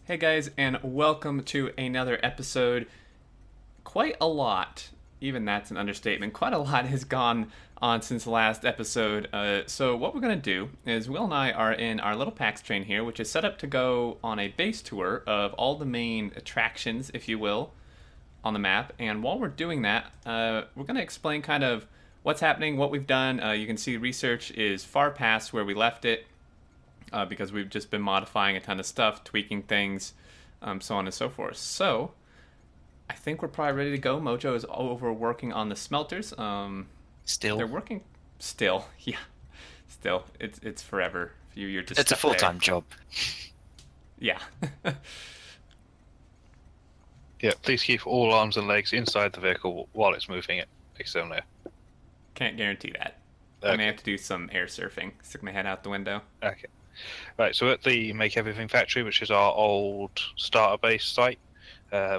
Hey guys, and welcome to another episode. Quite a lot, even that's an understatement, quite a lot has gone on since the last episode. So, what we're going to do is Will and I are in our little PAX train here, which is set up to go on a base tour of all the main attractions, if you will, on the map. And while we're doing that, we're going to explain kind of what's happening, what we've done. You can see research is far past where we left it because we've just been modifying a ton of stuff, tweaking things, so on and so forth. So I think we're probably ready to go. Mojo is over working on the smelters. They're Still, working still. Yeah, still. It's forever. You're just it's a stuck there. full-time job. Yeah. Yeah, please keep all arms and legs inside the vehicle while it's moving it externally. Can't guarantee that. I may Okay. have to do some air surfing. Stick my head out the window. Okay. Right, so at the Make Everything factory, which is our old starter base site,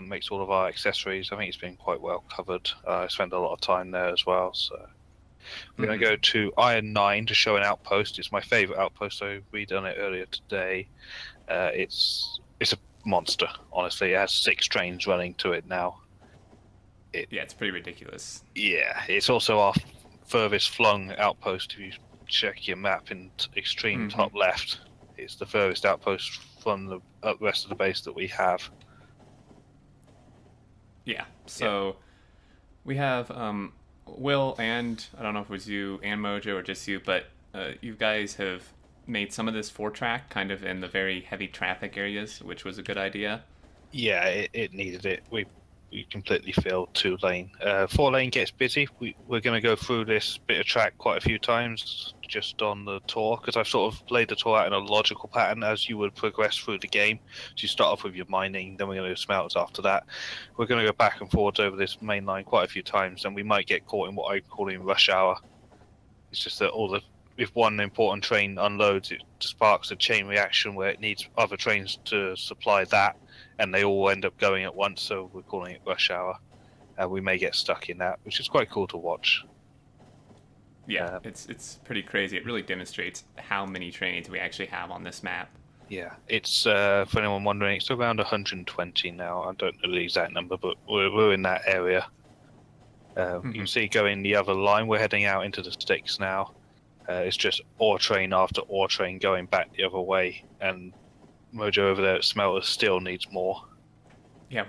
makes all of our accessories. I think it's been quite well covered. I spend a lot of time there as well. So we're going to go to Iron 9 to show an outpost. It's my favourite outpost, so we done it earlier today. It's a monster, honestly. It has 6 trains running to it now. Yeah, it's pretty ridiculous. Yeah, it's also our furthest flung outpost. If you check your map in extreme top left, it's the furthest outpost from the rest of the base that we have. Yeah. So we have Will and I don't know if it was you and Mojo or just you, but you guys have made some of this 4-track kind of in the very heavy traffic areas, which was a good idea. Yeah, it needed it. We completely filled 2-lane. 4-lane gets busy. We're going to go through this bit of track quite a few times just on the tour, because I've sort of laid the tour out in a logical pattern as you would progress through the game. So you start off with your mining, then we're going to do smelters after that. We're going to go back and forwards over this main line quite a few times, and we might get caught in what I'm calling rush hour. It's just that if one important train unloads, it sparks a chain reaction where it needs other trains to supply that, and they all end up going at once, so we're calling it rush hour. We may get stuck in that, which is quite cool to watch. Yeah, it's pretty crazy. It really demonstrates how many trains we actually have on this map. Yeah, it's for anyone wondering, it's around 120 now. I don't know the exact number, but we're in that area. You can see going the other line. We're heading out into the sticks now. It's just ore train after ore train going back the other way, and Mojo over there at Smelters still needs more. Yeah,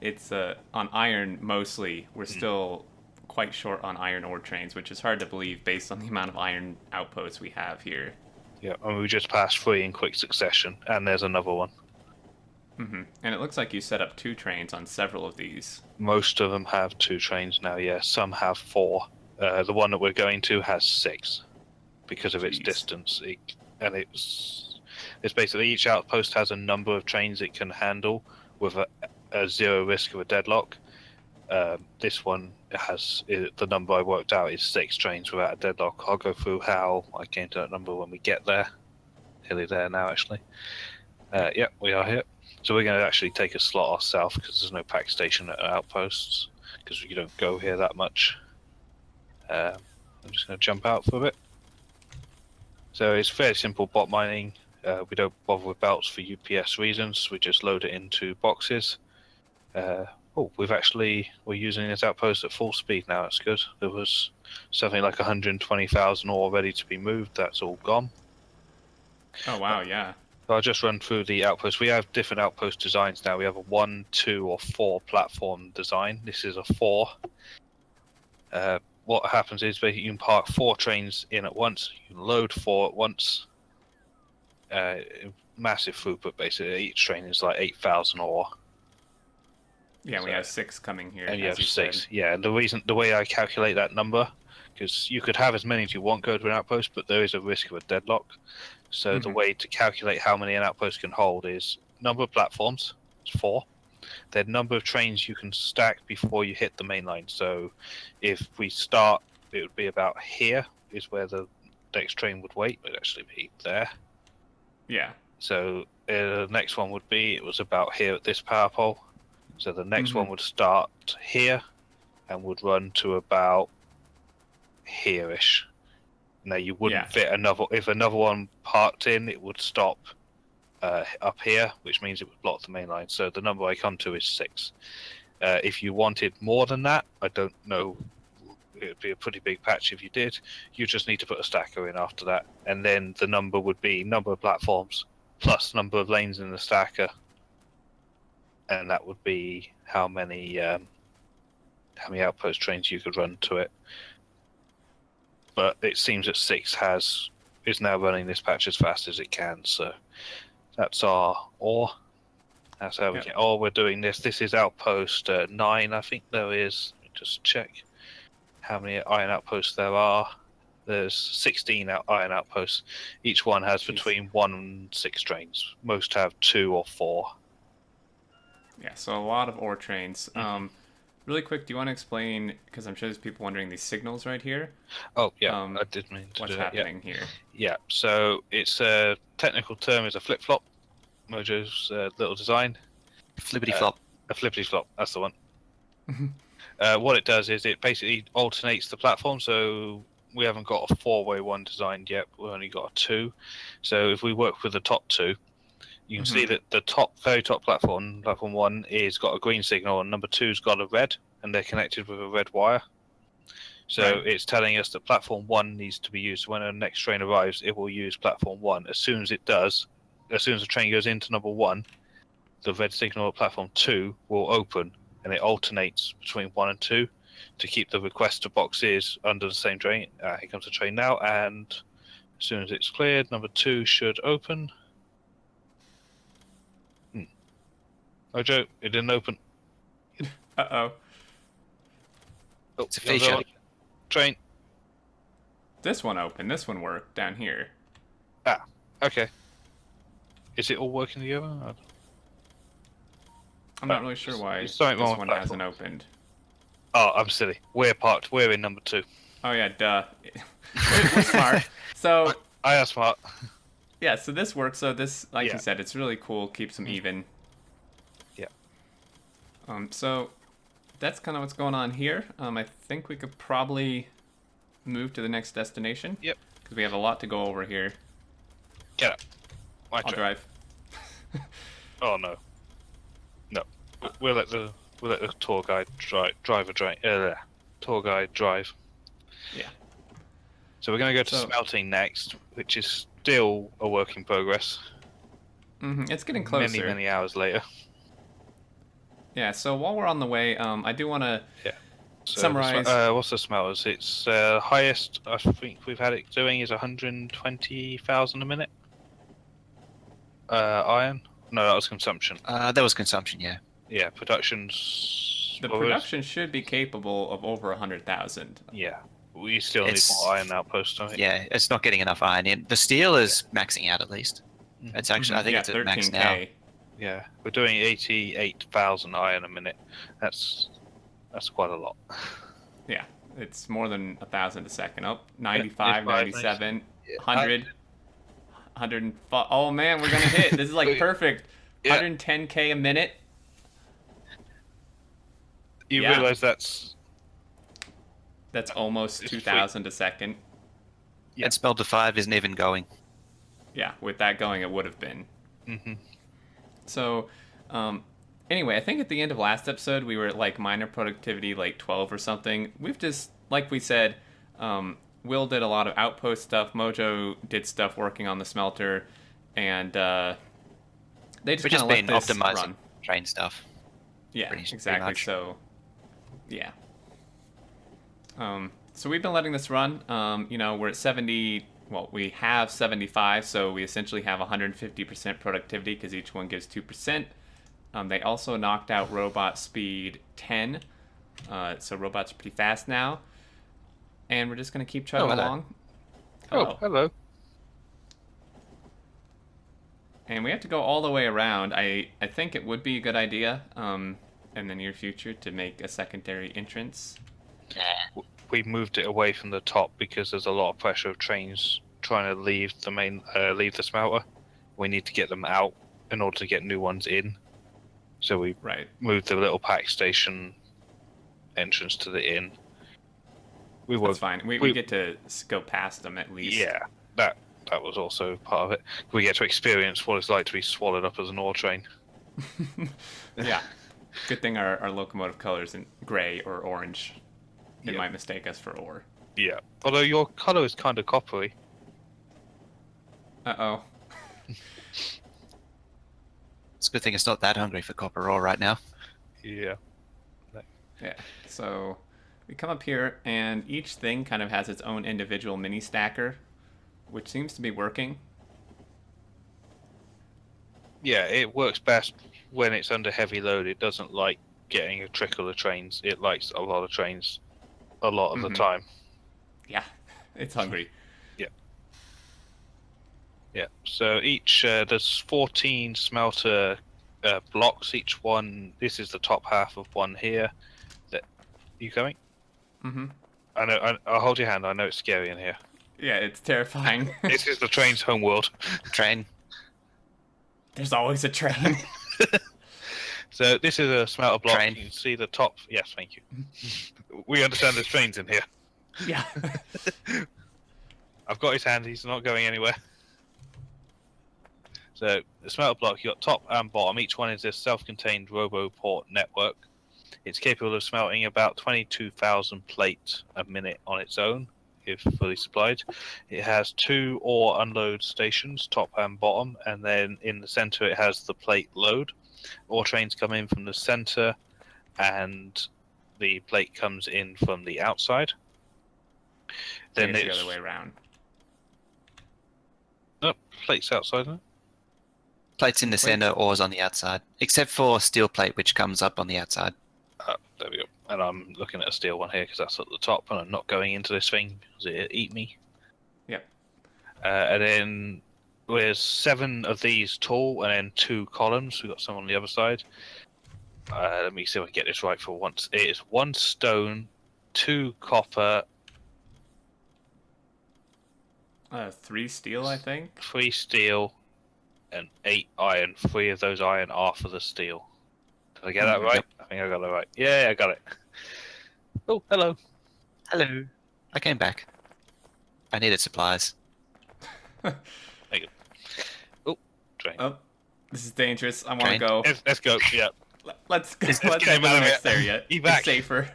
it's on iron mostly. We're still quite short on iron ore trains, which is hard to believe based on the amount of iron outposts we have here. Yeah, and we just passed 3 in quick succession, and there's another one. And it looks like you set up 2 trains on several of these. Most of them have 2 trains now, yeah. Some have 4. The one that we're going to has 6 because of its distance. It's basically each outpost has a number of trains it can handle with a 0 risk of a deadlock. This one has the number I worked out is 6 trains without a deadlock. I'll go through how I came to that number when we get there. Nearly there now, actually. Yeah, we are here. So we're going to actually take a slot ourselves because there's no pack station at outposts because we don't go here that much. I'm just going to jump out for a bit. So it's fairly simple bot mining. We don't bother with belts for UPS reasons. We just load it into boxes. We're using this outpost at full speed now. That's good. There was something like 120,000 ore ready to be moved. That's all gone. Oh wow, yeah. So I'll just run through the outposts. We have different outpost designs now. We have a 1, 2, or 4 platform design. This is a 4. What happens is basically you can park 4 trains in at once. You can load 4 at once. Massive throughput, basically. Each train is like 8,000 ore. Yeah, we have 6 coming here. And you have you 6. said. Yeah, and the way I calculate that number, because you could have as many as you want go to an outpost, but there is a risk of a deadlock. So the way to calculate how many an outpost can hold is number of platforms, it's 4. Then number of trains you can stack before you hit the main line. So if we start, it would be about here is where the next train would wait. It would actually be there. Yeah. So the next one would be, it was about here at this power pole. So the next one would start here and would run to about here-ish. Now you wouldn't fit another. If another one parked in, it would stop up here, which means it would block the main line. So the number I come to is 6. If you wanted more than that, I don't know. It would be a pretty big patch if you did. You just need to put a stacker in after that, and then the number would be number of platforms plus number of lanes in the stacker, and that would be how many outpost trains you could run to it. But it seems that 6 is now running this patch as fast as it can, so that's our ore. That's how we get. Oh, we're doing this. This is outpost 9, I think there is. Let me just check how many iron outposts there are. There's 16 iron outposts. Each one has between 1 and 6 trains. Most have 2 or 4. Yeah, so a lot of ore trains. Really quick, do you want to explain, because I'm sure there's people wondering, these signals right here? Oh, yeah, I did mean to what's do that. happening here? Yeah, so it's a technical term is a flip-flop. Mojo's little design. Flippity-flop. A flippity-flop, that's the one. What it does is it basically alternates the platform, so we haven't got a 4-way one designed yet, we've only got a 2. So if we work with the top 2, you can see that the very top platform 1, is got a green signal, and number 2's got a red, and they're connected with a red wire. So it's telling us that platform 1 needs to be used. When the next train arrives, it will use platform 1. As soon as it does, as soon as the train goes into number 1, the red signal at platform 2 will open, and it alternates between 1 and 2 to keep the requester boxes under the same train. Here comes the train now, and as soon as it's cleared, number 2 should open. Oh, Joe, it didn't open. Uh-oh. Oh, It's a fissure. Train. This one opened. This one worked down here. Ah, okay. Is it all working together? I'm not really sure why It's this something wrong with one platform. hasn't opened. Oh, I'm silly. We're parked. We're in number 2. Oh, yeah, duh. We're smart. So, I am smart. yeah, so this works. So this, like Yeah. you said, it's really cool. Keeps them even. Yeah. So that's kind of what's going on here. I think we could probably move to the next destination. Yep. Because we have a lot to go over here. Get up. My I'll train. drive. Oh no. No. We'll let the tour guide tour guide drive. Yeah. So we're going to go to smelting next, which is still a work in progress. It's getting closer. Many hours later. Yeah, so while we're on the way, I do want to So summarize. What's the smelters? It's highest I think we've had it doing is 120,000 a minute. Iron? No, that was consumption. That was consumption, yeah. Yeah, production's... The production should be capable of over 100,000. Yeah, we still need more iron outposts, don't we? Yeah, it's not getting enough iron in. The steel is maxing out at least. It's actually, I think it's at max now. Yeah, we're doing 88,000 iron a minute. That's quite a lot. Yeah, it's more than 1,000 a second. Oh, 95, 95, 97, 100, 105. Oh man, we're gonna hit. This is like perfect. 110k a minute. You realize that's almost 2,000 a second. Yeah. And Smelter 5 isn't even going. Yeah, with that going, it would have been. So, anyway, I think at the end of last episode, we were at like miner productivity, like 12 or something. We've just, like we said, Will did a lot of outpost stuff. Mojo did stuff working on the smelter, and they just kind of let this optimizing run. Train stuff. Yeah, pretty exactly. much. So, yeah. So we've been letting this run. We're at 70. Well, we have 75, so we essentially have 150% productivity because each one gives 2%. They also knocked out robot speed 10, so robots are pretty fast now. And we're just going to keep chugging along. Oh, hello. And we have to go all the way around. I think it would be a good idea in the near future to make a secondary entrance. We moved it away from the top because there's a lot of pressure of trains trying to leave the smelter. We need to get them out in order to get new ones in. So we moved the little pack station entrance to the inn. That's fine. We get to go past them at least. Yeah, that was also part of it. We get to experience what it's like to be swallowed up as an ore train. Yeah. Good thing our locomotive color isn't gray or orange. It Yeah. might mistake us for ore. Yeah. Although your colour is kind of coppery. Uh-oh. It's a good thing it's not that hungry for copper ore right now. Yeah. Yeah. So we come up here, and each thing kind of has its own individual mini stacker, which seems to be working. Yeah, it works best when it's under heavy load. It doesn't like getting a trickle of trains. It likes a lot of trains a lot of the time. Yeah. It's hungry. Yeah, so each, there's 14 smelter blocks. Each one, this is the top half of one here. You going? Mm-hmm. I know, I'll hold your hand. I know it's scary in here. Yeah, it's terrifying. This is the train's homeworld. Train. There's always a train. So this is a smelter block. Train. You can see the top. Yes, thank you. We understand there's trains in here. Yeah. I've got his hand. He's not going anywhere. So the smelter block, you got top and bottom. Each one is a self-contained RoboPort network. It's capable of smelting about 22,000 plates a minute on its own, if fully supplied. It has 2 ore unload stations, top and bottom, and then in the center it has the plate load. Ore trains come in from the center, and the plate comes in from the outside. Then it's it's the other way around. Oh, plate's outside, isn't it? Plates in the center, ores on the outside. Except for steel plate, which comes up on the outside. There we go. And I'm looking at a steel one here because that's at the top, and I'm not going into this thing because it'll eat me. Yep. And then there's 7 of these tall, and then 2 columns. We've got some on the other side. Let me see if I can get this right for once. It is 1 stone, 2 copper, 3 steel, I think. 3 steel, and 8 iron. 3 of those iron are for the steel. Did I get that right? Yep. I think I got that right. Yeah, I got it. Oh, hello. Hello. I came back. I needed supplies. There you go. Oh, train. Oh, this is dangerous. I want to Train. go. Let's go. Yeah. Let's go. Let's Let's get head him to out the of next here. area. You back. It's safer.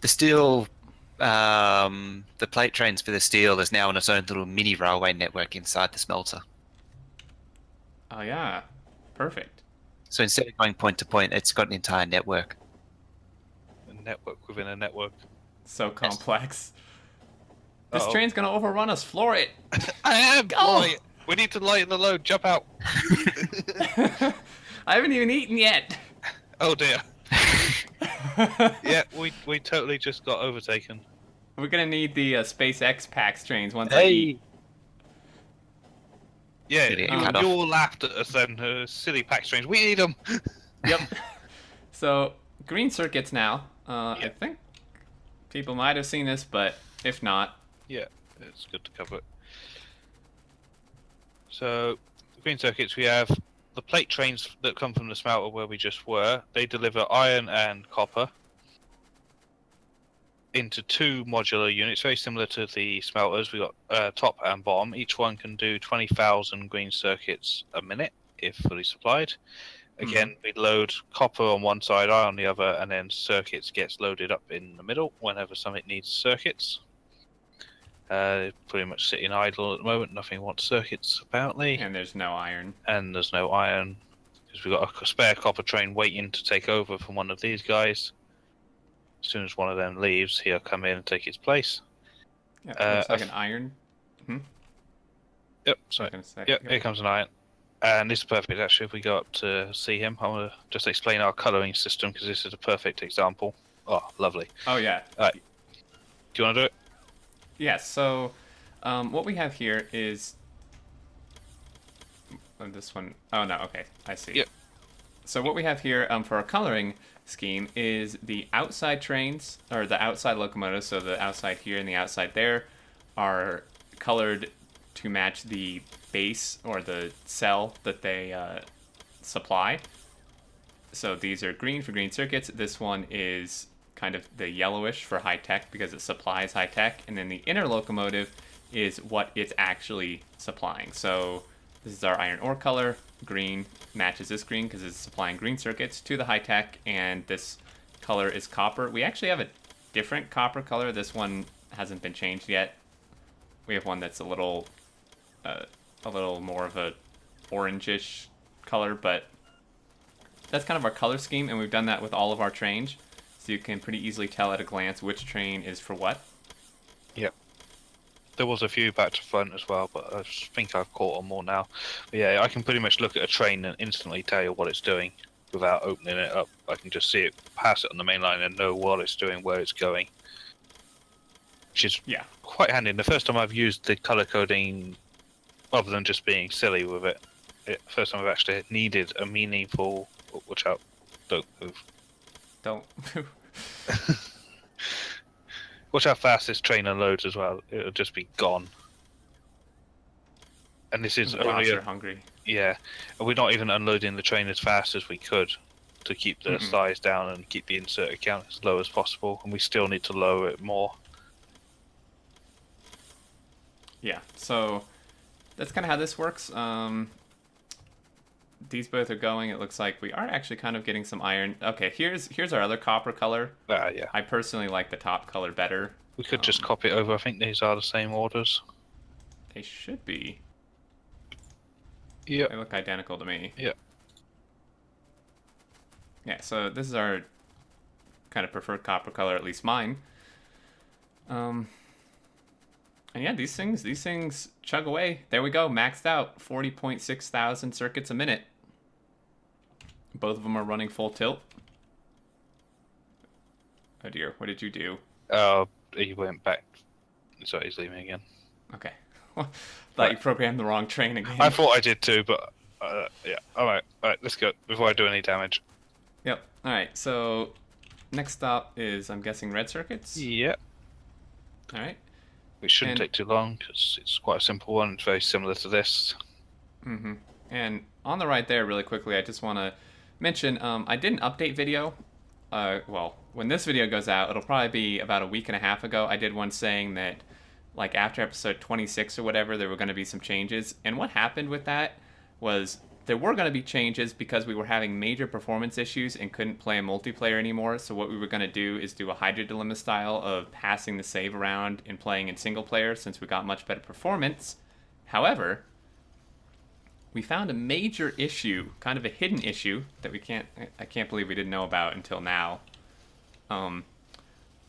The steel, the plate trains for the steel is now on its own little mini railway network inside the smelter. Oh yeah, perfect. So instead of going point to point, it's got an entire network. A network within a network. So complex. This Uh-oh. train's gonna overrun us. Floor it. I am. Go! Boy. We need to lighten the load. Jump out. I haven't even eaten yet. Oh dear. Yeah, we totally just got overtaken. We're gonna need the SpaceX PAX trains once I eat. Yeah, Did it you cut off? all laughed at us then. Silly pack strange. We need them. Yep. So green circuits now. Yeah. I think people might have seen this, but if not, Yeah, it's good to cover it. So, the green circuits, we have the plate trains that come from the smelter where we just were. They deliver iron and copper into 2 modular units, very similar to the smelters. We got top and bottom. Each one can do 20,000 green circuits a minute if fully supplied. Again, we load copper on one side, iron on the other, and then circuits gets loaded up in the middle whenever something needs circuits. Pretty much sitting idle at the moment. Nothing wants circuits apparently, and there's no iron. and there's no iron because we've got a spare copper train waiting to take over from one of these guys. As soon as one of them leaves, he'll come in and take its place. Yeah, looks like an iron. Yep, sorry. Yep, here comes an iron. And this is perfect actually. If we go up to see him, I want to just explain our colouring system because this is a perfect example. Oh, lovely. Oh yeah. Alright. Do you want to do it? Yes. So, what we have here is this one. Oh no. Okay, I see. Yep. So what we have here for our coloring scheme is the outside trains, or the outside locomotives. So the outside here and the outside there are colored to match the base or the cell that they supply. So these are green for green circuits. This one is kind of the yellowish for high tech because it supplies high tech. And then the inner locomotive is what it's actually supplying. So this is our iron ore color. Green matches this green because it's supplying green circuits to the high tech, and this color is copper. We actually have a different copper color. This one hasn't been changed yet. We have one that's a little more of a orangish color, but that's kind of our color scheme, and we've done that with all of our trains, so you can pretty easily tell at a glance which train is for what. Yep. There was a few back to front as well, but I think I've caught on more now. But yeah, I can pretty much look at a train and instantly tell you what it's doing without opening it up. I can just see it, pass it on the main line, and know what it's doing, where it's going. Which is quite handy. And the first time I've used the color coding, other than just being silly with it, first time I've actually needed a meaningful... Watch out. Don't move. Don't move. Watch how fast this train unloads as well. It'll just be gone. And this is only... You're hungry. Yeah. And we're not even unloading the train as fast as we could to keep the size down and keep the inserted count as low as possible. And we still need to lower it more. Yeah, so that's kind of how this works. These both are going. It looks like we are actually kind of getting some iron. Okay, here's our other copper color. Yeah. I personally like the top color better. We could just copy it over. I think these are the same orders. They should be. Yeah. They look identical to me. Yeah. Yeah, so this is our kind of preferred copper color, at least mine. And yeah, these things chug away. There we go, maxed out. 40.6 thousand circuits a minute. Both of them are running full tilt. Oh dear, what did you do? He went back. Sorry, he's leaving again. Okay. Thought you programmed the wrong train again. I thought I did too, but yeah. Alright, let's go before I do any damage. Yep. Alright, so next stop is, I'm guessing, red circuits? Yep. Alright. It shouldn't take too long because it's quite a simple one. It's very similar to this. Mm-hmm. And on the right there, really quickly, I just want to mention, I did an update video. Well, when this video goes out, it'll probably be about a week and a half ago. I did one saying that, like, after episode 26 or whatever, there were going to be some changes. And what happened with that was there were going to be changes because we were having major performance issues and couldn't play a multiplayer anymore. So what we were going to do is do a Hydra Dilemma style of passing the save around and playing in single player since we got much better performance. However, we found a major issue, kind of a hidden issue that I can't believe we didn't know about until now.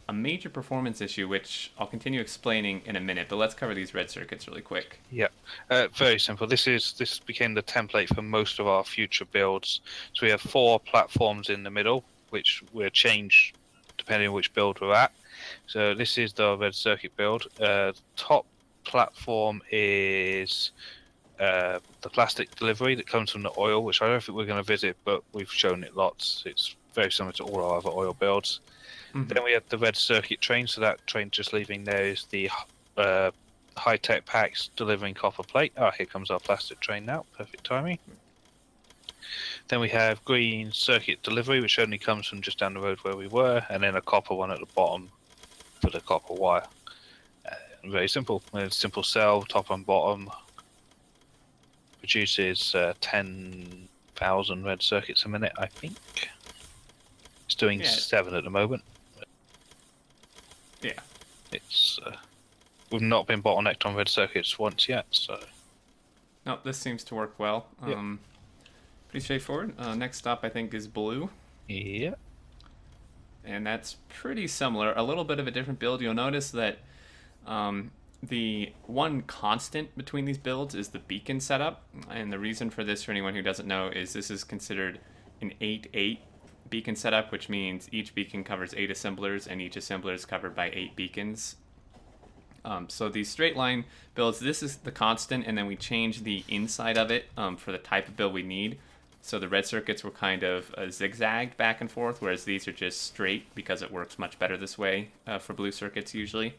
A major performance issue, which I'll continue explaining in a minute, but let's cover these red circuits really quick. Yeah, very simple. This became the template for most of our future builds. So we have 4 platforms in the middle, which will change depending on which build we're at. So this is the red circuit build. Top platform is the plastic delivery that comes from the oil, which I don't think we're going to visit, but we've shown it lots. It's very similar to all our other oil builds. Then we have the red circuit train, so that train just leaving there is the high-tech packs delivering copper plate. Here comes our plastic train now, perfect timing. Then we have green circuit delivery, which only comes from just down the road where we were, and then a copper one at the bottom for the copper wire. Very simple, a simple cell, top and bottom. Produces 10,000 red circuits a minute, I think. It's doing 7 at the moment. Yeah. It's we've not been bottlenecked on red circuits once yet, so. No, this seems to work well. Pretty straightforward. Next stop, I think, is blue. Yeah. And that's pretty similar. A little bit of a different build. You'll notice that the one constant between these builds is the beacon setup. And the reason for this, for anyone who doesn't know, is this is considered an 8-8 beacon setup, which means each beacon covers 8 assemblers, and each assembler is covered by 8 beacons. So these straight line builds, this is the constant, and then we change the inside of it for the type of build we need. So the red circuits were kind of zigzagged back and forth, whereas these are just straight because it works much better this way for blue circuits usually.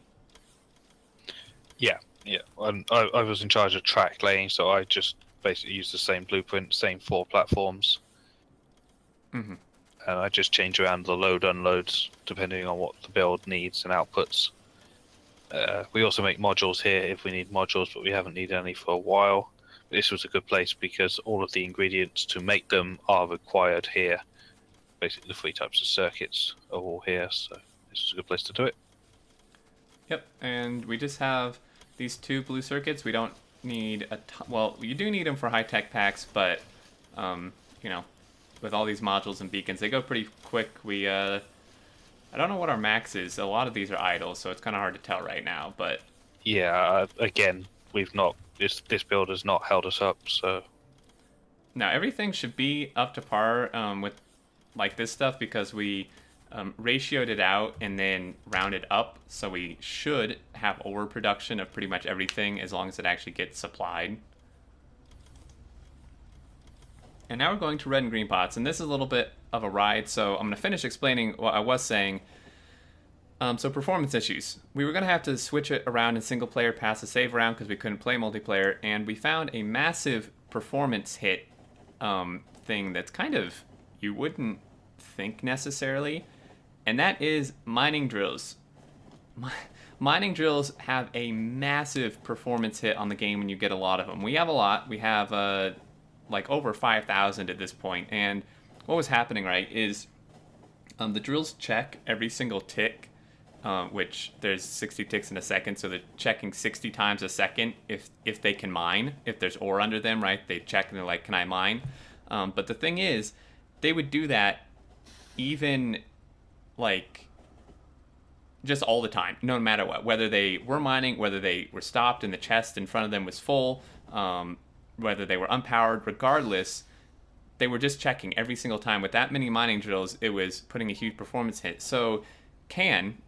Yeah. I was in charge of track laying, so I just basically used the same blueprint, same 4 platforms. And I just change around the load unloads depending on what the build needs and outputs. We also make modules here if we need modules, but we haven't needed any for a while. This was a good place because all of the ingredients to make them are required here. Basically, the 3 types of circuits are all here, so this is a good place to do it. Yep, and we just have these 2 blue circuits. We don't need a well, you do need them for high-tech packs, but you know, with all these modules and beacons, they go pretty quick. We I don't know what our max is. A lot of these are idle, so it's kind of hard to tell right now, but Yeah, again, we've not this build has not held us up, so now everything should be up to par with like this stuff because we ratioed it out and then rounded up, so we should have overproduction of pretty much everything as long as it actually gets supplied. And now we're going to red and green pots, and this is a little bit of a ride, so I'm going to finish explaining what I was saying. So performance issues. We were going to have to switch it around in single player past the save round because we couldn't play multiplayer, and we found a massive performance hit thing that's kind of, you wouldn't think necessarily, and that is mining drills. Mining drills have a massive performance hit on the game when you get a lot of them. We have a lot. We have like over 5,000 at this point, and what was happening, right, is the drills check every single tick, which there's 60 ticks in a second, so they're checking 60 times a second if they can mine. If there's ore under them, right, they check and they're like, can I mine? But the thing is, they would do that even like just all the time, no matter what, whether they were mining, whether they were stopped and the chest in front of them was full, whether they were unpowered, regardless, they were just checking every single time. With that many mining drills, it was putting a huge performance hit. So Can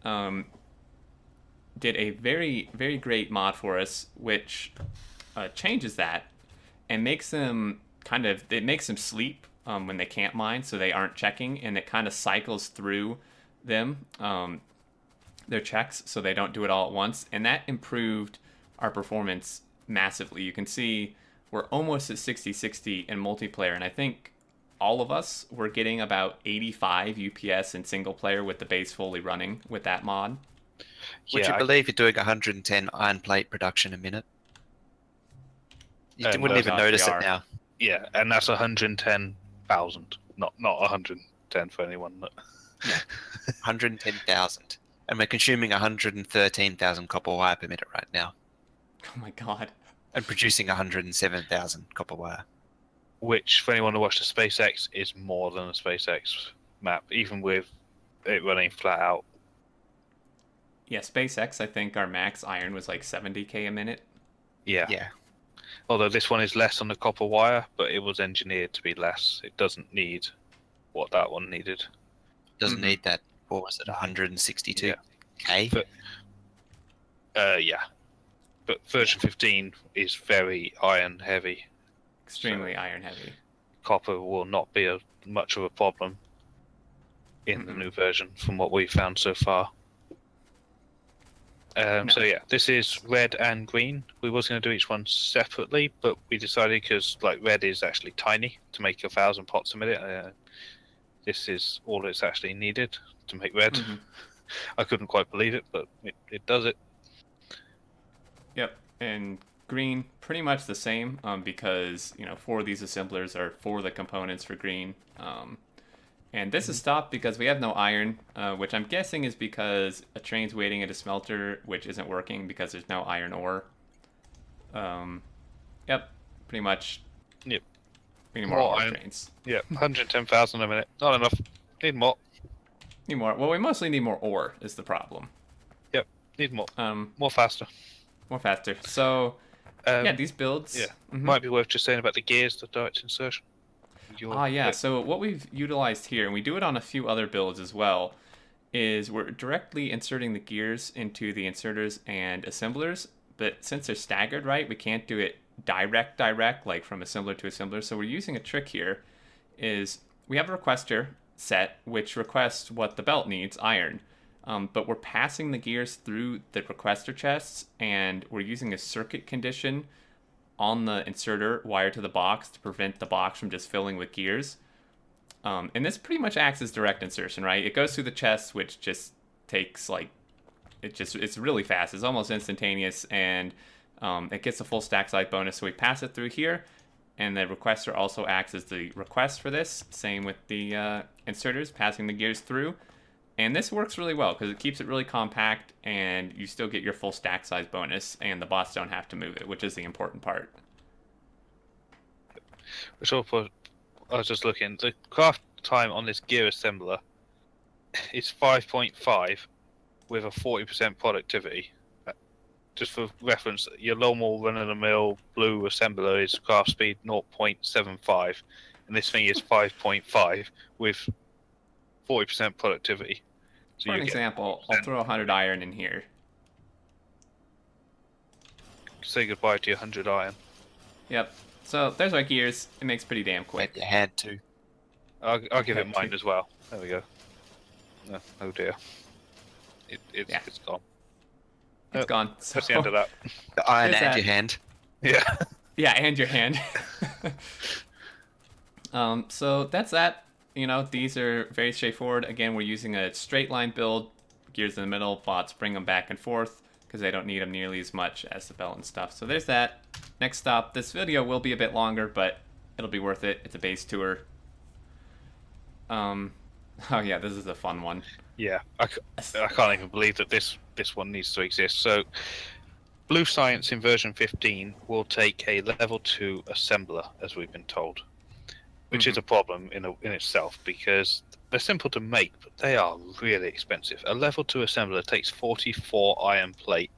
did a very, very great mod for us, which changes that and makes them it makes them sleep when they can't mine, so they aren't checking, and it kind of cycles through them, their checks, so they don't do it all at once, and that improved our performance massively. You can see we're almost at 60-60 in multiplayer, and I think all of us were getting about 85 UPS in single player with the base fully running with that mod. Would you believe you're doing 110 iron plate production a minute? You wouldn't even notice it now. Yeah, and that's 110,000, not 110 for anyone. Yeah, 110,000. And we're consuming 113,000 copper wire per minute right now. Oh my god. And producing 107,000 copper wire. Which, for anyone who watched the SpaceX, is more than a SpaceX map, even with it running flat out. Yeah, SpaceX, I think our max iron was like 70k a minute. Yeah. Although this one is less on the copper wire, but it was engineered to be less. It doesn't need what that one needed. Doesn't need that. What was it, 162k? Yeah. But version 15 is very iron heavy. Extremely iron heavy. Copper will not be much of a problem in the new version from what we've found so far. So yeah, this is red and green. We was going to do each one separately, but we decided because like red is actually tiny to make 1,000 pots a minute. This is all it's actually needed to make red. I couldn't quite believe it, but it does it. Yep, and green pretty much the same because 4 of these assemblers are for the components for green. And this is stopped because we have no iron, which I'm guessing is because a train's waiting at a smelter, which isn't working because there's no iron ore. Yep, pretty much. Yep. We need more ore trains. Yeah, 110,000 a minute. Not enough. Need more. Need more. Well, we mostly need more ore is the problem. Yep, need more. More faster. More faster. So, yeah, these builds. Yeah, might be worth just saying about the gears, the direct insertion. Yeah, so what we've utilized here, and we do it on a few other builds as well, is we're directly inserting the gears into the inserters and assemblers, but since they're staggered, right, we can't do it direct, like from assembler to assembler, so we're using a trick here, is we have a requester set, which requests what the belt needs, iron, but we're passing the gears through the requester chests, and we're using a circuit condition on the inserter wired to the box to prevent the box from just filling with gears. And this pretty much acts as direct insertion, right? It goes through the chest, which just takes like it's really fast. It's almost instantaneous, and it gets a full stack size bonus. So we pass it through here, and the requester also acts as the request for this. Same with the inserters, passing the gears through. And this works really well because it keeps it really compact, and you still get your full stack size bonus, and the bots don't have to move it, which is the important part. Which also, I was just looking, the craft time on this gear assembler is 5.5 with a 40% productivity. Just for reference, your normal run-of-the-mill blue assembler is craft speed 0.75, and this thing is 5.5 with 40% productivity. So For an example, I'll throw 100 iron in here. Say goodbye to your 100 iron. Yep. So there's our gears. It makes pretty damn quick. Maybe your hand too. I'll give it mine as well. There we go. No, oh dear. It's gone. It's gone. So That's the end of that. The iron Is and that- your hand. Yeah. Yeah, and your hand. So that's that. You know, these are very straightforward. Again, we're using a straight line build. Gears in the middle. Bots bring them back and forth because they don't need them nearly as much as the belt and stuff. So there's that. Next stop. This video will be a bit longer, but it'll be worth it. It's a base tour. Oh yeah, this is a fun one. Yeah. I can't even believe that this one needs to exist. So, Blue Science in version 15 will take a level 2 assembler, as we've been told, which is a problem in itself because they're simple to make, but they are really expensive. A level 2 assembler takes 44 iron plate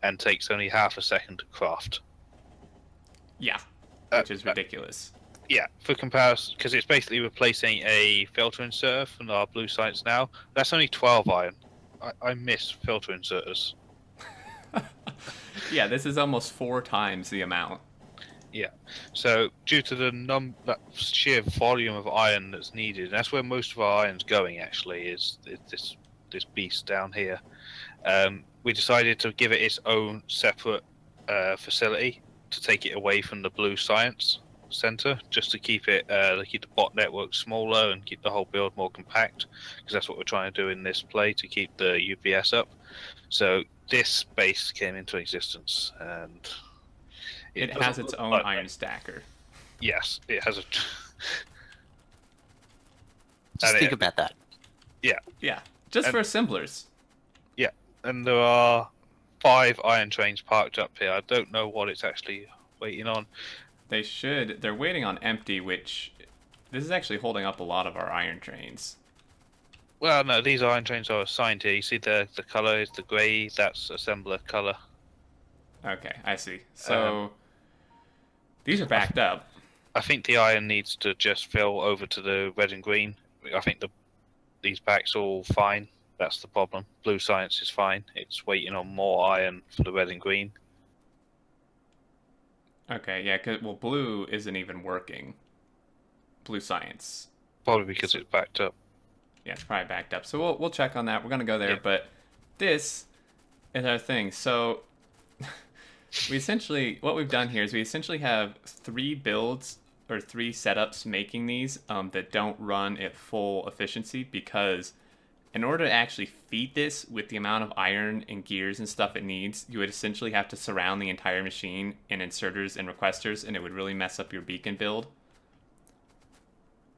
and takes only half a second to craft. Yeah, which is ridiculous. Yeah, for comparison, because it's basically replacing a filter inserter from our Blue Science now. That's only 12 iron. I miss filter inserters. Yeah, this is almost 4 times the amount. Yeah, so due to that sheer volume of iron that's needed, that's where most of our iron's going. Actually, is this beast down here. We decided to give it its own separate facility to take it away from the Blue Science Center, just to keep it keep the bot network smaller and keep the whole build more compact, because that's what we're trying to do in this play to keep the UPS up. So this base came into existence, and It has its own iron stacker. Yes, it has a. Just think about that. Yeah, just for assemblers. Yeah, and there are 5 iron trains parked up here. I don't know what it's actually waiting on. They're waiting on empty, which this is actually holding up a lot of our iron trains. Well, no, these iron trains are assigned here. You see the color is the grey. That's assembler color. Okay, I see. So these are backed up. I think the iron needs to just fill over to the red and green. I think these packs are all fine. That's the problem. Blue Science is fine. It's waiting on more iron for the red and green. Okay, yeah, well, blue isn't even working. Blue Science. Probably because it's backed up. Yeah, it's probably backed up. So we'll check on that. We're gonna go there, Yeah. but this is our thing. So what we've done here is we essentially have 3 builds or 3 setups making these that don't run at full efficiency, because in order to actually feed this with the amount of iron and gears and stuff it needs, you would essentially have to surround the entire machine in inserters and requesters, and it would really mess up your beacon build.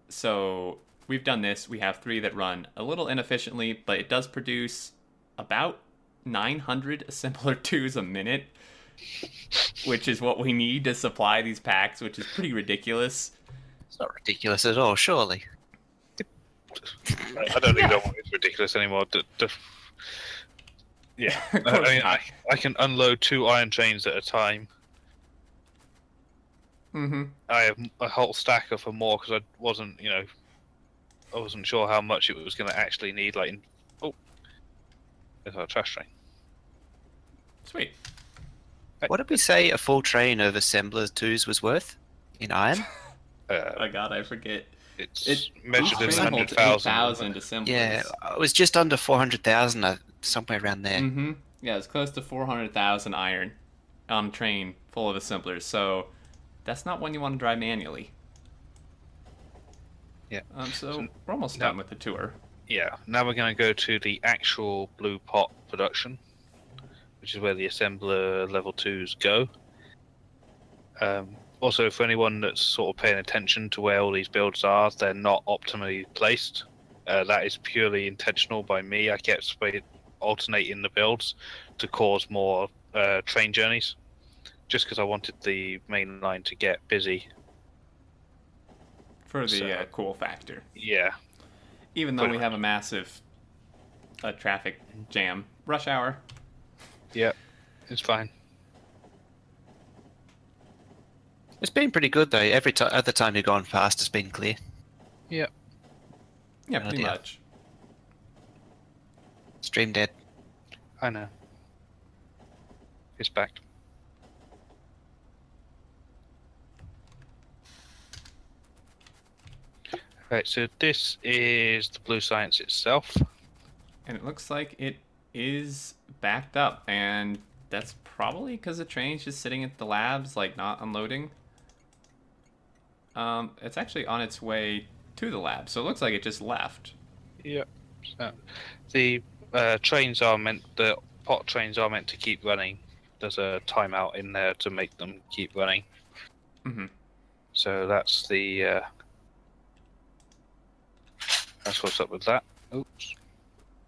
So we've done this. We have 3 that run a little inefficiently, but it does produce about 900 assembler 2s a minute, which is what we need to supply these packs, which is pretty ridiculous. It's not ridiculous at all, surely. I don't think that one is ridiculous anymore. Yeah, Of course not. I can unload 2 iron trains at a time. Mm-hmm. I have a whole stacker for more because I wasn't sure how much it was going to actually need. There's our trash train. Sweet. What did we say a full train of assemblers 2s was worth in iron? Oh god, I forget. It's measured in Each train holds 100,000. 8,000 assemblers. Yeah, it was just under 400,000, somewhere around there. Mm-hmm. Yeah, it's close to 400,000 iron on a train full of assemblers. So that's not one you want to drive manually. Yeah. So we're almost done with the tour. Yeah. Now we're going to go to the actual blue pot production. which is where the assembler level 2s go. Also, for anyone that's sort of paying attention to where all these builds are, they're not optimally placed. That is purely intentional by me. I kept alternating the builds to cause more train journeys, just because I wanted the main line to get busy. For the cool factor. Yeah. Even though we have a massive traffic jam. Rush hour. Yeah, it's fine. It's been pretty good though. Every other time you've gone past, it's been clear. Yeah. Yeah, pretty idea. much. Stream dead. I know. It's back. Right, so this is the Blue Science itself. And it looks like it is backed up, and that's probably because the train's just sitting at the labs, like not unloading. It's actually on its way to the lab, so it looks like it just left. Yep. So the trains are meant, the pot trains are meant to keep running. There's a timeout in there to make them keep running. Mm-hmm. So that's the that's what's up with that. Oops.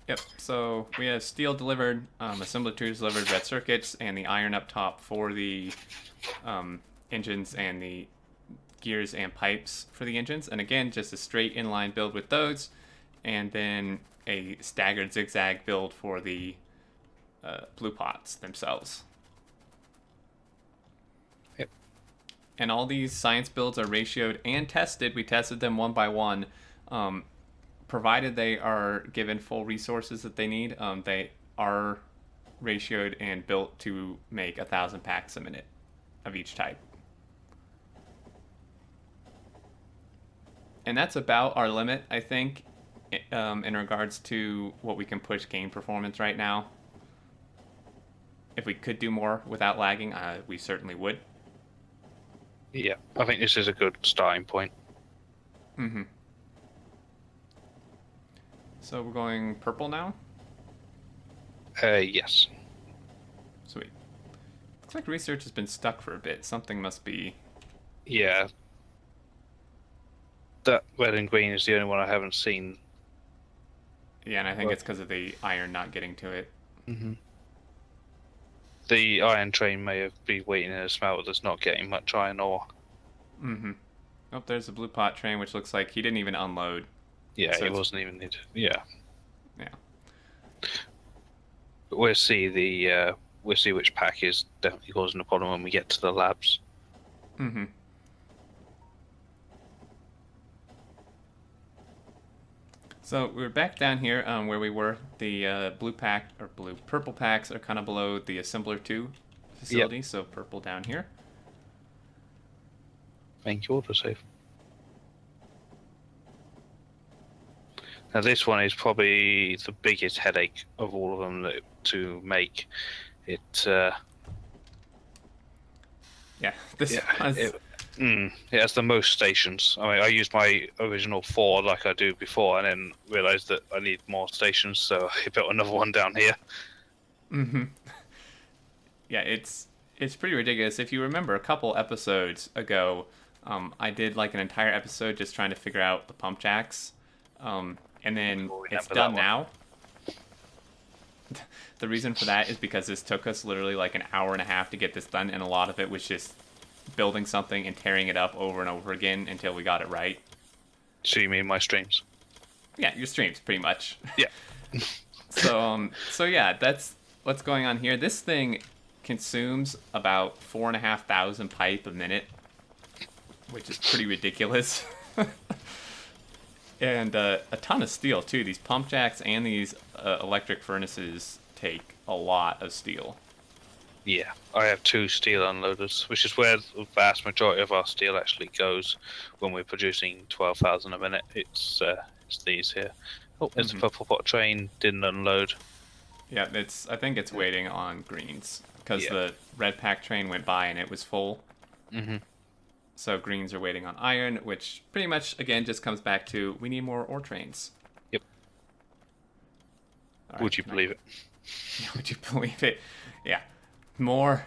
Yep, so we have steel delivered, assembler 2 delivered, red circuits, and the iron up top for the engines and the gears and pipes for the engines. And again, just a straight inline build with those, and then a staggered zigzag build for the blue pots themselves. Yep. And all these science builds are ratioed and tested. We tested them one by one. Provided they are given full resources that they need, they are ratioed and built to make 1,000 packs a minute of each type. And that's about our limit, I think, in regards to what we can push game performance right now. If we could do more without lagging, we certainly would. Yeah, I think this is a good starting point. Mm-hmm. So we're going purple now? Yes. Sweet. Looks like research has been stuck for a bit. Something must be... Yeah. That red and green is the only one I haven't seen. Yeah, and I think it's because of the iron not getting to it. Mm-hmm. The iron train may be waiting in a smelter that's not getting much iron ore. Mm-hmm. Oh, there's the blue pot train, which looks like he didn't even unload. Yeah, So it it's- wasn't even needed. Yeah. Yeah. But we'll see which pack is definitely causing the problem when we get to the labs. Mm-hmm. So we're back down here where we were. The purple packs are kind of below the assembler 2 facility. So purple down here. Thank you, autosave. Now this one is probably the biggest headache of all of them to make. It Yeah, this one's... it has the most stations. I mean, I used my original 4 like I do before, and then realized that I need more stations, so I built another one down here. Mm-hmm. Yeah, it's pretty ridiculous. If you remember a couple episodes ago, I did like an entire episode just trying to figure out the pump jacks. And then it's done now. The reason for that is because this took us literally like an hour and a half to get this done, and a lot of it was just building something and tearing it up over and over again until we got it right. So you mean my streams? Yeah, your streams, pretty much. Yeah. So yeah, that's what's going on here. This thing consumes about 4,500 pipe a minute, which is pretty ridiculous. And a ton of steel too. These pump jacks and these electric furnaces take a lot of steel. Yeah, I have 2 steel unloaders, which is where the vast majority of our steel actually goes when we're producing 12,000 a minute. It's these here. Oh, there's the purple pot train, didn't unload. Yeah, I think it's waiting on greens because Yeah. the red pack train went by and it was full. Mm-hmm. So greens are waiting on iron, which pretty much again just comes back to we need more ore trains. Yep. All right, Would you believe it? Yeah, would you believe it? Yeah. More.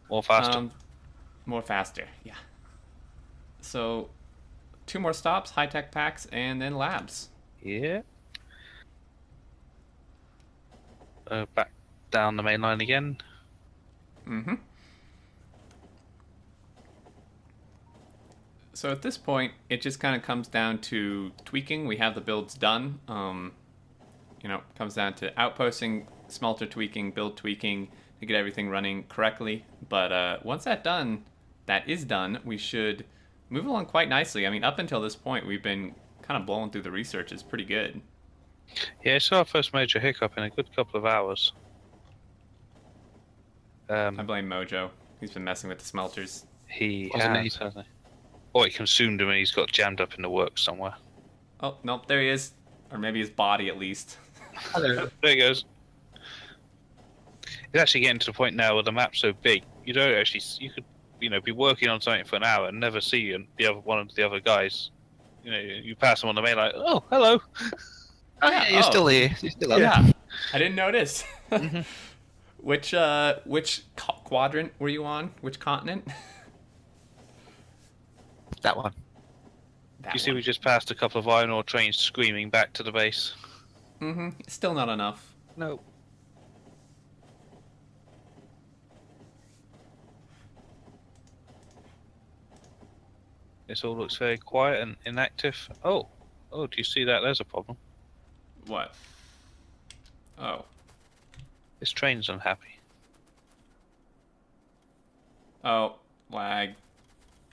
More faster. More faster. Yeah. So, 2 more stops, high-tech packs, and then labs. Yeah. Back down the main line again. Mm-hmm. So at this point, it just kind of comes down to tweaking. We have the builds done. Comes down to outposting, smelter tweaking, build tweaking to get everything running correctly. But once that is done, we should move along quite nicely. I mean, up until this point, we've been kind of blowing through the research. It's pretty good. Yeah, it's our first major hiccup in a good couple of hours. I blame Mojo. He's been messing with the smelters. He Wasn't has, he? hasn't he? Or it consumed him and he's got jammed up in the works somewhere. Oh, nope, there he is. Or maybe his body, at least. There he goes. It's actually getting to the point now where the map's so big, you don't actually, you could, be working on something for an hour and never see one of the other guys. You pass them on the main line, oh, hello. Oh yeah, you're still here. You're still up. Yeah, I didn't notice. Mm-hmm. Which quadrant were you on? Which continent? That one. You see, we just passed a couple of iron ore trains screaming back to the base. Mm-hmm. Still not enough. No. This all looks very quiet and inactive. Oh, do you see that? There's a problem. What? Oh. This train's unhappy. Oh, lag.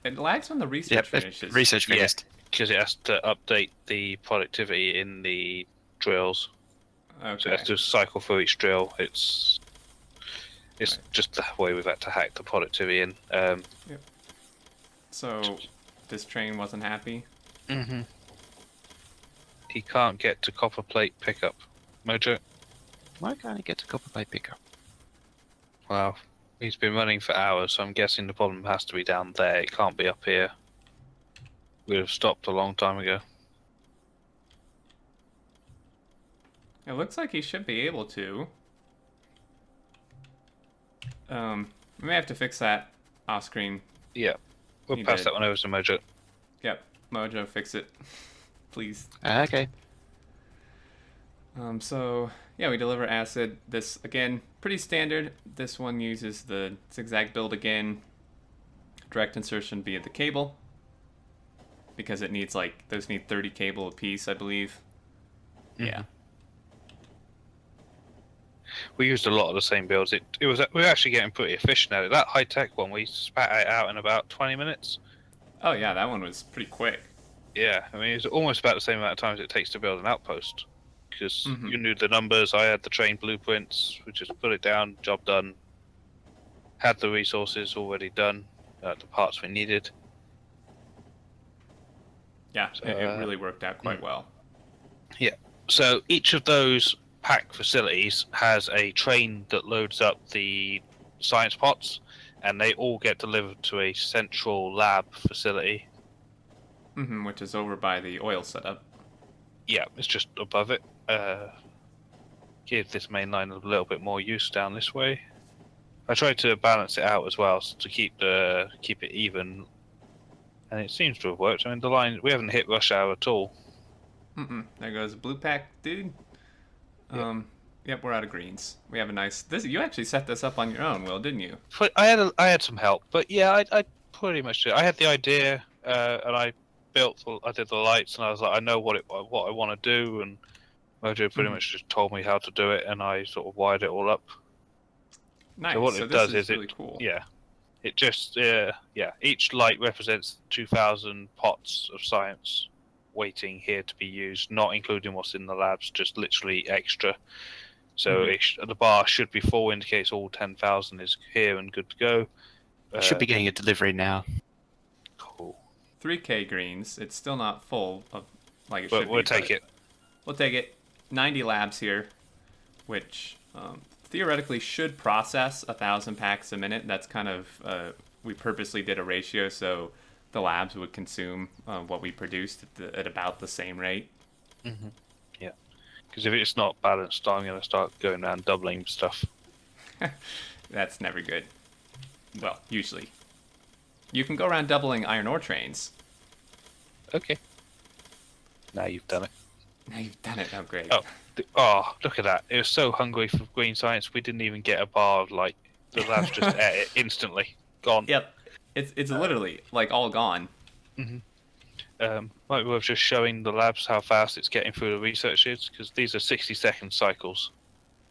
It lags when the research finishes. Research finished. Because it has to update the productivity in the drills. Okay. So it has to cycle through each drill. It's Right. just the way we've had to hack the productivity in. So, this train wasn't happy? Mm-hmm. He can't get to copper plate pickup. Mojo? Why can't I get to copper plate pickup? Well, he's been running for hours, so I'm guessing the problem has to be down there. It can't be up here. We'd have stopped a long time ago. It looks like he should be able to. We may have to fix that off screen. Yeah. We'll He pass did. that one over to Mojo. Yep. Mojo, fix it. Please. Okay. So, yeah, we deliver acid. This, again, pretty standard. This one uses the zigzag build again. Direct insertion via the cable. Because it needs, those need 30 cable apiece, I believe. Yeah. We used a lot of the same builds. We were actually getting pretty efficient at it. That high-tech one, we spat it out in about 20 minutes. Oh, yeah, that one was pretty quick. Yeah, I mean, it's almost about the same amount of time as it takes to build an outpost. Because Mhm. you knew the numbers, I had the train blueprints, we just put it down, job done. Had the resources already done, the parts we needed. Yeah, So, it really worked out quite well. Yeah, so each of those pack facilities has a train that loads up the science pots, and they all get delivered to a central lab facility. Which is over by the oil setup. Yeah, it's just above it. Give this main line a little bit more use down this way. I tried to balance it out as well to keep it even, and it seems to have worked. I mean, the line, we haven't hit rush hour at all. There goes a blue pack, dude. Yep, we're out of greens. We have a nice. You actually set this up on your own, Will, didn't you? I had some help, but yeah, I pretty much did. I had the idea, and I did the lights, and I was like, I know what I want to do, and Mojo pretty much just told me how to do it, and I sort of wired it all up. Nice. So what So it this does is is really cool. Yeah, it just each light represents 2,000 pots of science waiting here to be used, not including what's in the labs, just literally extra. So the bar should be full, indicates all 10,000 is here and good to go. Should be getting a delivery now. Cool. 3K greens. It's still not full of like it But should we'll be. take it. We'll take it. 90 labs here, which theoretically should process 1,000 packs a minute. That's kind of we purposely did a ratio so the labs would consume what we produced at about the same rate. Yeah. Because if it's not balanced, I'm going to start going around doubling stuff. That's never good. Well, usually. You can go around doubling iron ore trains. Okay. Now you've done it. Now you've done it. Oh, great. Oh, look at that. It was so hungry for green science, we didn't even get a bar of, like, the labs just ate it instantly. Gone. Yep. It's literally, like, all gone. Might be worth just showing the labs how fast it's getting through the researches, because these are 60-second cycles.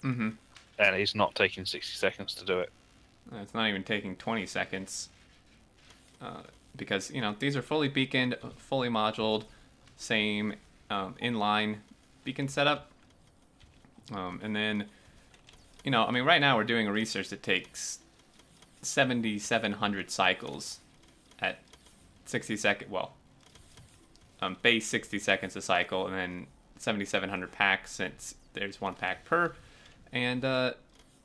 Mm-hmm. And it's not taking 60 seconds to do it. It's not even taking 20 seconds. Because, these are fully beaconed, fully moduled, same inline beacon setup. And then, right now we're doing a research that takes 7,700 cycles at 60 second, base 60 seconds a cycle, and then 7,700 packs since there's one pack per. And,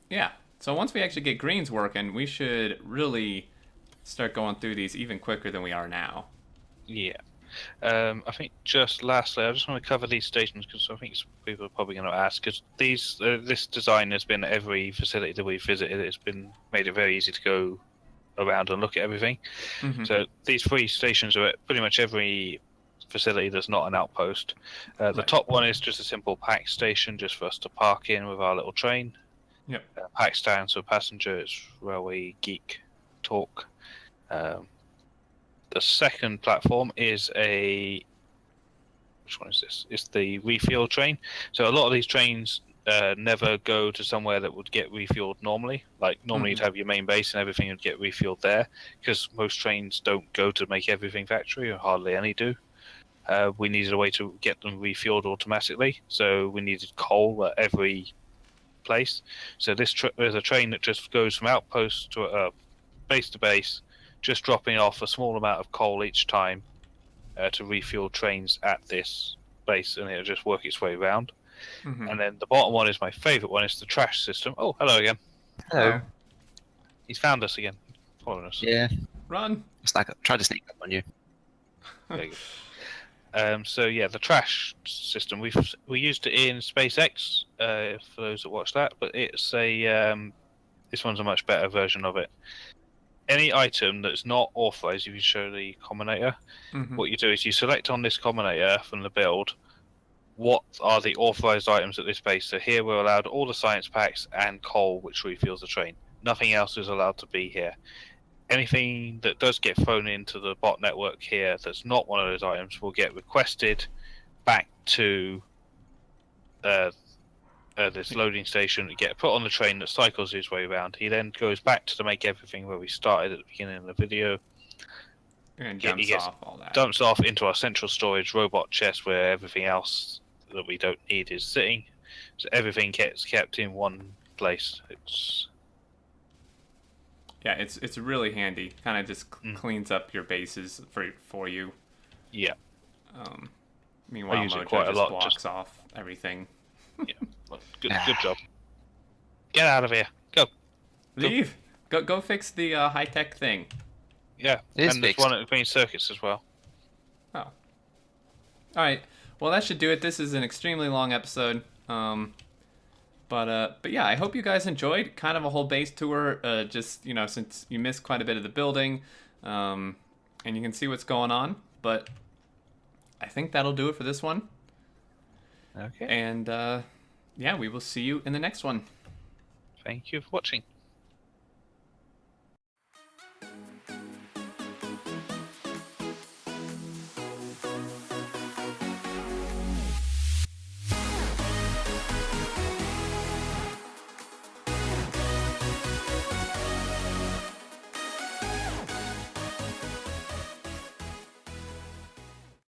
yeah. So once we actually get greens working, we should really start going through these even quicker than we are now. Yeah. I think just lastly, I just want to cover these stations because I think people are probably going to ask, because this design has been at every facility that we've visited. It's been made it very easy to go around and look at everything. Mm-hmm. So these 3 stations are at pretty much every facility that's not an outpost. The Right. top one is just a simple pack station just for us to park in with our little train. Yep. Pack stand, so passengers, railway geek talk. The second platform is which one is this? It's the refuel train. So a lot of these trains never go to somewhere that would get refueled normally. Like normally you'd have your main base and everything would get refueled there, because most trains don't go to make everything factory, or hardly any do. We needed a way to get them refueled automatically, so we needed coal at every place. So there's a train that just goes from outpost to base to base, just dropping off a small amount of coal each time to refuel trains at this base, and it'll just work its way around. Mm-hmm. And then the bottom one is my favourite one. It's the trash system. Oh, hello again. Hello. He's found us again, following us. Yeah. Run. Tried to sneak up on you. There you go. So yeah, the trash system we used it in SpaceX for those that watch that, but it's this one's a much better version of it. Any item that's not authorized, if you show the combinator, Mm-hmm. what you do is you select on this combinator from the build what are the authorized items at this base. So here we're allowed all the science packs and coal, which refuels the train. Nothing else is allowed to be here. Anything that does get thrown into the bot network here that's not one of those items will get requested back to this loading station, get put on the train that cycles his way around. He then goes back to make everything where we started at the beginning of the video. And He dumps gets off all that. Dumps off into our central storage robot chest where everything else that we don't need is sitting. So everything gets kept in one place. It's really handy. Kind of just cleans up your bases for you. Yeah. Meanwhile, I use it Mojo quite a just lot, blocks off everything. Yeah. Well, good job. Get out of here. Go. Leave. Go fix the high-tech thing. Yeah. It is And there's fixed. one at the Green Circuits as well. Oh. All right. Well, that should do it. This is an extremely long episode. But yeah, I hope you guys enjoyed. Kind of a whole base tour. Just since you missed quite a bit of the building, and you can see what's going on. But I think that'll do it for this one. Okay. And yeah, we will see you in the next one. Thank you for watching.